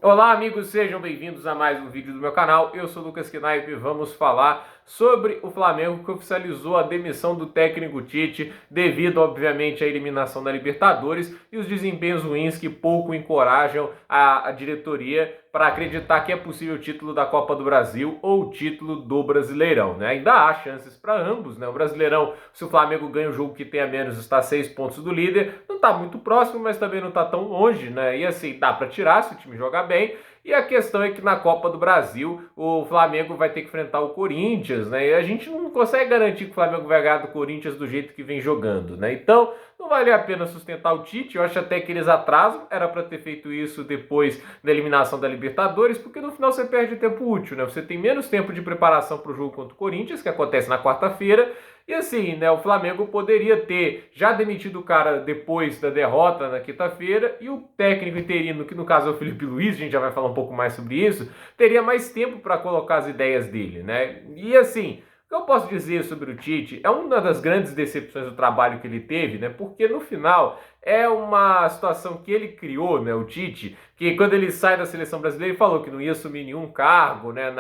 Olá amigos, sejam bem-vindos a mais um vídeo do meu canal. Eu sou o Lucas Knaip e vamos falar sobre o Flamengo que oficializou a demissão do técnico Tite devido, obviamente, à eliminação da Libertadores e os desempenhos ruins que pouco encorajam a diretoria para acreditar que é possível o título da Copa do Brasil ou o título do Brasileirão, né? Ainda há chances para ambos, né? O Brasileirão, se o Flamengo ganha o jogo que tem a menos, está a 6 pontos do líder, não está muito próximo, mas também não está tão longe, né? E assim, dá para tirar se o time jogar bem. E a questão é que na Copa do Brasil o Flamengo vai ter que enfrentar o Corinthians, né? E a gente não consegue garantir que o Flamengo vai ganhar do Corinthians do jeito que vem jogando, né? Então não vale a pena sustentar o Tite. Eu acho até que eles atrasam. Era para ter feito isso depois da eliminação da Libertadores, porque no final você perde tempo útil, né? Você tem menos tempo de preparação para o jogo contra o Corinthians, que acontece na quarta-feira. E assim, né, o Flamengo poderia ter já demitido o cara depois da derrota na quinta-feira e o técnico interino, que no caso é o Felipe Luiz, a gente já vai falar um pouco mais sobre isso, teria mais tempo para colocar as ideias dele, né? E assim, o que eu posso dizer sobre o Tite é uma das grandes decepções do trabalho que ele teve, né? Porque no final é uma situação que ele criou, né, o Tite, que quando ele sai da seleção brasileira ele falou que não ia assumir nenhum cargo, né,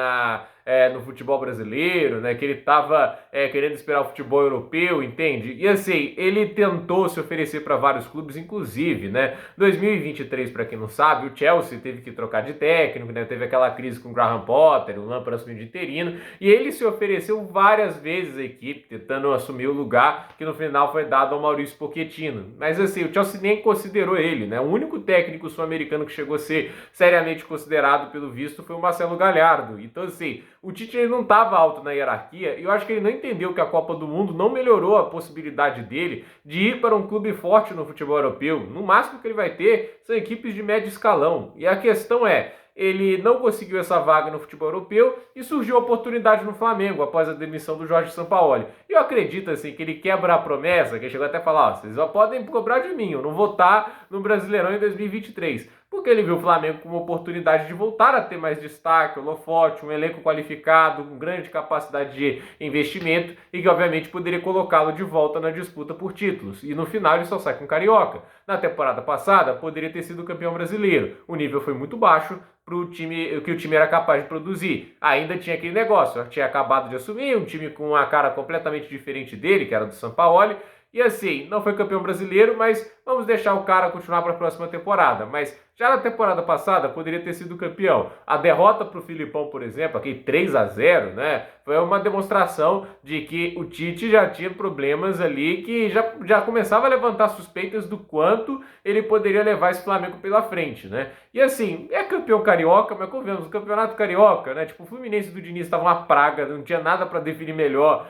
no futebol brasileiro, né, que ele estava querendo esperar o futebol europeu, entende? E assim, ele tentou se oferecer para vários clubes, inclusive, né, 2023, para quem não sabe, o Chelsea teve que trocar de técnico, né, teve aquela crise com o Graham Potter, o Lampard assumiu de interino, e ele se ofereceu várias vezes à equipe, tentando assumir o lugar que no final foi dado ao Maurício Pochettino. Mas assim, o Chelsea nem considerou ele, né? O único técnico sul-americano que chegou a ser seriamente considerado pelo visto foi o Marcelo Galhardo. Então assim, o Tite ele não estava alto na hierarquia e eu acho que ele não entendeu que a Copa do Mundo não melhorou a possibilidade dele de ir para um clube forte no futebol europeu. No máximo que ele vai ter são equipes de médio escalão. E a questão é, ele não conseguiu essa vaga no futebol europeu e surgiu a oportunidade no Flamengo após a demissão do Jorge Sampaoli. E eu acredito assim que ele quebra a promessa, que ele chegou até a falar, vocês só podem cobrar de mim, eu não vou estar no Brasileirão em 2023. Porque ele viu o Flamengo como uma oportunidade de voltar a ter mais destaque, holofote, um elenco qualificado, com grande capacidade de investimento e que obviamente poderia colocá-lo de volta na disputa por títulos. E no final ele só sai com Carioca. Na temporada passada poderia ter sido campeão brasileiro. O nível foi muito baixo para o time, o que o time era capaz de produzir. Ainda tinha aquele negócio, tinha acabado de assumir um time com uma cara completamente diferente dele, que era do Sampaoli. E assim, não foi campeão brasileiro, mas vamos deixar o cara continuar para a próxima temporada. Mas já na temporada passada poderia ter sido campeão. A derrota para o Filipão, por exemplo, aqui 3-0, né? Foi uma demonstração de que o Tite já tinha problemas ali, que já começava a levantar suspeitas do quanto ele poderia levar esse Flamengo pela frente, né? E assim, é campeão carioca, mas convenhamos, o campeonato carioca, né? Tipo, o Fluminense do Diniz estava uma praga, não tinha nada para definir melhor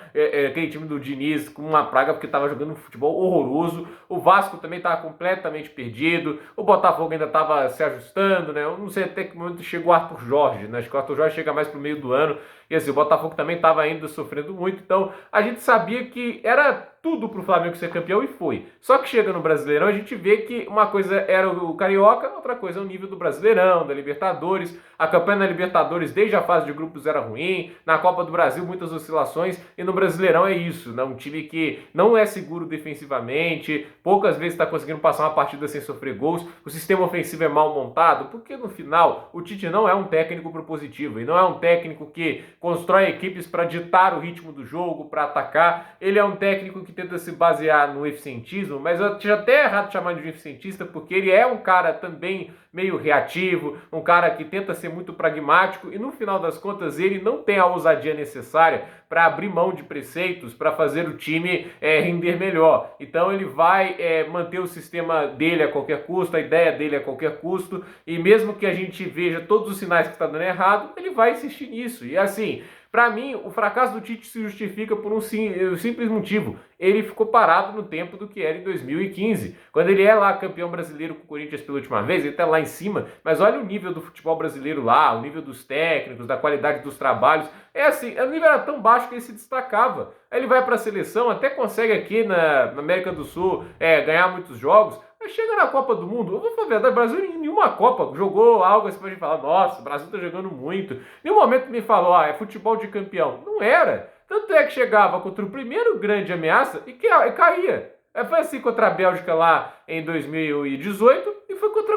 aquele time do Diniz com uma praga porque estava jogando um futebol horroroso. O Vasco também estava completamente perdido, o Botafogo ainda estava se ajustando, né? Eu não sei até que momento chegou o Arthur Jorge, né? Acho que o Arthur Jorge chega mais pro meio do ano. E assim, o Botafogo também estava ainda sofrendo muito. Então, a gente sabia que era tudo pro Flamengo ser campeão e foi. Só que chega no Brasileirão, a gente vê que uma coisa era o Carioca, outra coisa é o nível do Brasileirão, da Libertadores. A campanha na Libertadores, desde a fase de grupos, era ruim. Na Copa do Brasil, muitas oscilações. E no Brasileirão é isso, né? Um time que não é seguro defensivamente, poucas vezes está conseguindo passar uma partida sem sofrer gols. O sistema ofensivo é mal montado, porque no final, o Tite não é um técnico propositivo. E não é um técnico que constrói equipes para ditar o ritmo do jogo, para atacar. Ele é um técnico que tenta se basear no eficientismo, mas eu acho até errado chamar de eficientista, porque ele é um cara também meio reativo, um cara que tenta ser muito pragmático e no final das contas ele não tem a ousadia necessária para abrir mão de preceitos para fazer o time render melhor. Então ele vai manter o sistema dele a qualquer custo, a ideia dele a qualquer custo, e mesmo que a gente veja todos os sinais que está dando errado, ele vai insistir nisso. E assim, para mim, o fracasso do Tite se justifica por um simples motivo. Ele ficou parado no tempo do que era em 2015. Quando ele é lá campeão brasileiro com o Corinthians pela última vez, ele está lá em cima, mas olha o nível do futebol brasileiro lá, o nível dos técnicos, da qualidade dos trabalhos. É assim, o nível era tão baixo que ele se destacava. Aí ele vai para a seleção, até consegue aqui na América do Sul ganhar muitos jogos, mas chega na Copa do Mundo, eu vou falar a verdade, o Brasil em nenhuma Copa jogou algo assim pra gente falar, nossa, o Brasil tá jogando muito. Em nenhum momento me falou, é futebol de campeão. Não era. Tanto é que chegava contra o primeiro grande ameaça e caía. Foi assim contra a Bélgica lá em 2018 e foi contra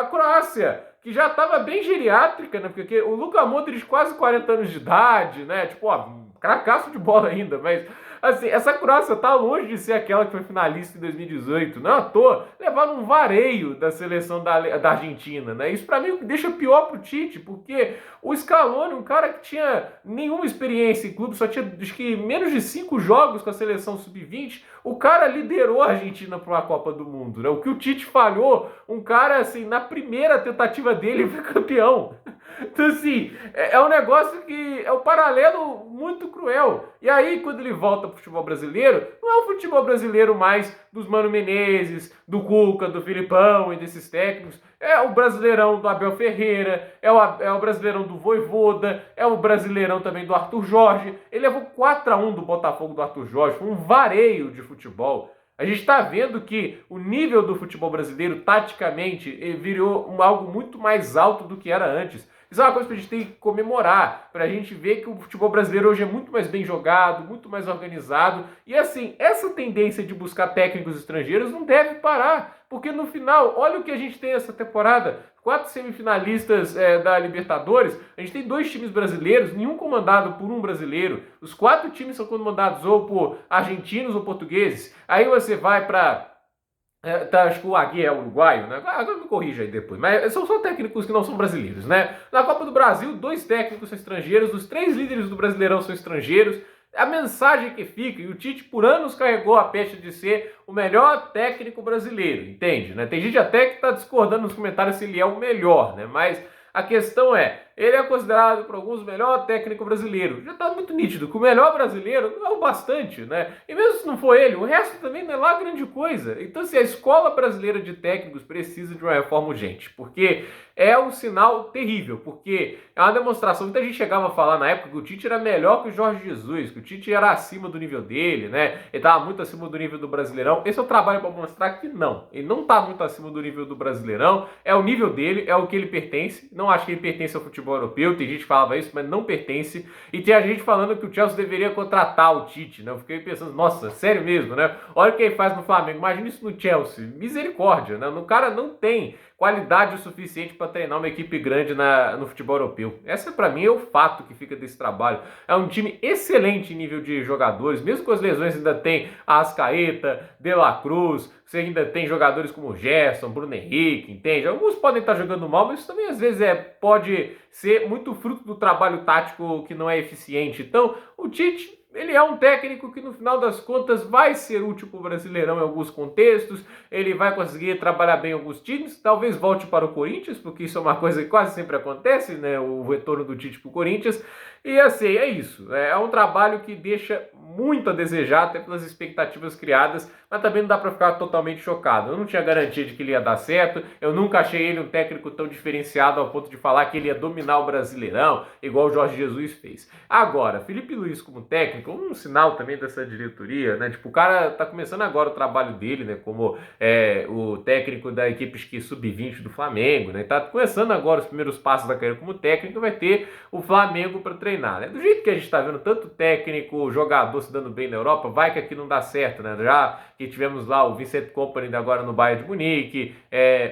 a Croácia, que já estava bem geriátrica, né? Porque o Luka Modric quase 40 anos de idade, né? Tipo, ó, cracaço de bola ainda, mas assim, essa Croácia tá longe de ser aquela que foi finalista em 2018. Não à toa, levaram um vareio da seleção da Argentina, né? Isso pra mim deixa pior pro Tite, porque o Scaloni, um cara que tinha nenhuma experiência em clube, só tinha acho que menos de 5 jogos com a seleção sub-20, o cara liderou a Argentina para uma Copa do Mundo, né? O que o Tite falhou, um cara assim, na primeira tentativa dele foi campeão. Então, assim, é um negócio que é um paralelo muito cruel. E aí, quando ele volta pro futebol brasileiro, não é o futebol brasileiro mais dos Mano Menezes, do Cuca, do Filipão e desses técnicos. É o brasileirão do Abel Ferreira, é o brasileirão do Vojvoda, é o brasileirão também do Arthur Jorge. Ele levou 4-1 do Botafogo do Arthur Jorge, foi um vareio de futebol. A gente está vendo que o nível do futebol brasileiro, taticamente, virou algo muito mais alto do que era antes. Isso é uma coisa que a gente tem que comemorar, para a gente ver que o futebol brasileiro hoje é muito mais bem jogado, muito mais organizado. E assim, essa tendência de buscar técnicos estrangeiros não deve parar, porque no final, olha o que a gente tem essa temporada. 4 semifinalistas da Libertadores, a gente tem 2 times brasileiros, nenhum comandado por um brasileiro. Os 4 times são comandados ou por argentinos ou portugueses. Aí você vai para... acho que o Agui é uruguaio, né? Agora me corrija aí depois. Mas são só técnicos que não são brasileiros, né? Na Copa do Brasil, 2 técnicos são estrangeiros, os 3 líderes do Brasileirão são estrangeiros. A mensagem que fica, e o Tite por anos carregou a peste de ser o melhor técnico brasileiro, entende? Né? Tem gente até que está discordando nos comentários se ele é o melhor, né? Mas a questão é, ele é considerado por alguns o melhor técnico brasileiro. Já está muito nítido que o melhor brasileiro não é o bastante, né? E mesmo se não for ele, o resto também não é lá grande coisa. Então, assim, a escola brasileira de técnicos precisa de uma reforma urgente, porque é um sinal terrível, porque é uma demonstração. Muita gente chegava a falar na época que o Tite era melhor que o Jorge Jesus, que o Tite era acima do nível dele, né? Ele estava muito acima do nível do Brasileirão. Esse é o trabalho para mostrar que não. Ele não está muito acima do nível do Brasileirão. É o nível dele, é o que ele pertence. Não acho que ele pertence ao futebol europeu. Tem gente que falava isso, mas não pertence. E tem a gente falando que o Chelsea deveria contratar o Tite, né? Eu fiquei pensando, nossa, sério mesmo, né? Olha o que ele faz no Flamengo. Imagina isso no Chelsea. Misericórdia, né? O cara não tem qualidade o suficiente para treinar uma equipe grande no futebol europeu. Essa, para mim, é o fato que fica desse trabalho. É um time excelente em nível de jogadores, mesmo com as lesões ainda tem a Arrascaeta, De La Cruz, você ainda tem jogadores como Gerson, Bruno Henrique, entende? Alguns podem estar jogando mal, mas isso também às vezes pode ser muito fruto do trabalho tático que não é eficiente. Então, o Tite, ele é um técnico que no final das contas vai ser útil para o Brasileirão em alguns contextos, ele vai conseguir trabalhar bem em alguns times, talvez volte para o Corinthians, porque isso é uma coisa que quase sempre acontece, né? O retorno do Tite para o Corinthians. E assim, é isso. É um trabalho que deixa muito a desejar, até pelas expectativas criadas, mas também não dá para ficar totalmente chocado. Eu não tinha garantia de que ele ia dar certo, eu nunca achei ele um técnico tão diferenciado ao ponto de falar que ele ia dominar o Brasileirão, igual o Jorge Jesus fez. Agora, Felipe Luiz como técnico, um sinal também dessa diretoria, né? Tipo, o cara tá começando agora o trabalho dele, né? Como o técnico da equipe sub-20 do Flamengo, né? Tá começando agora os primeiros passos da carreira como técnico, vai ter o Flamengo para treinar, né? Do jeito que a gente tá vendo tanto técnico, jogador se dando bem na Europa, vai que aqui não dá certo, né? Já que tivemos lá o Vincent Kompany agora no Bayern de Munique,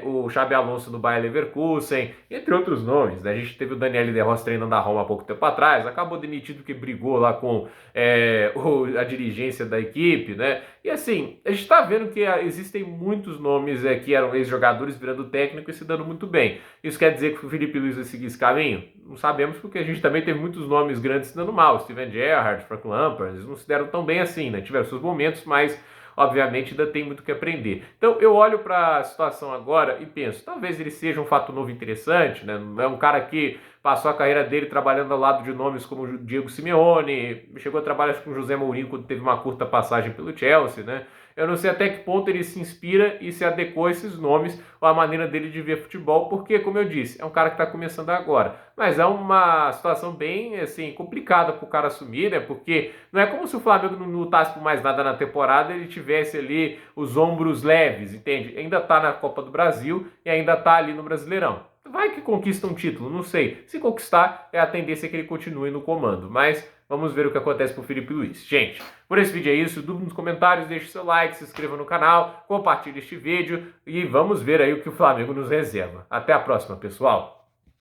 o Xabi Alonso no Bayer Leverkusen, entre outros nomes, né? A gente teve o Daniel De Rossi treinando a Roma há pouco tempo atrás, acabou demitido porque brigou lá com a dirigência da equipe, né? E assim, a gente está vendo que existem muitos nomes que eram ex-jogadores virando técnico e se dando muito bem. Isso quer dizer que o Felipe Luiz vai seguir esse caminho? Não sabemos, porque a gente também teve muitos nomes grandes se dando mal. Steven Gerrard, Frank Lampard, eles não se deram tão bem assim, né? Tiveram seus momentos, mas obviamente ainda tem muito que aprender. Então eu olho para a situação agora e penso, talvez ele seja um fato novo interessante, né? É um cara que passou a carreira dele trabalhando ao lado de nomes como o Diego Simeone, chegou a trabalhar com o José Mourinho quando teve uma curta passagem pelo Chelsea, né? Eu não sei até que ponto ele se inspira e se adequou a esses nomes ou a maneira dele de ver futebol, porque, como eu disse, é um cara que está começando agora. Mas é uma situação bem, assim, complicada para o cara assumir, né? Porque não é como se o Flamengo não lutasse por mais nada na temporada e ele tivesse ali os ombros leves, entende? Ainda está na Copa do Brasil e ainda está ali no Brasileirão. vai que conquista um título, não sei. Se conquistar, a tendência é que ele continue no comando, mas vamos ver o que acontece com o Felipe Luiz. Gente, por esse vídeo é isso. Dúvida nos comentários, deixe seu like, se inscreva no canal, compartilhe este vídeo e vamos ver aí o que o Flamengo nos reserva. Até a próxima, pessoal!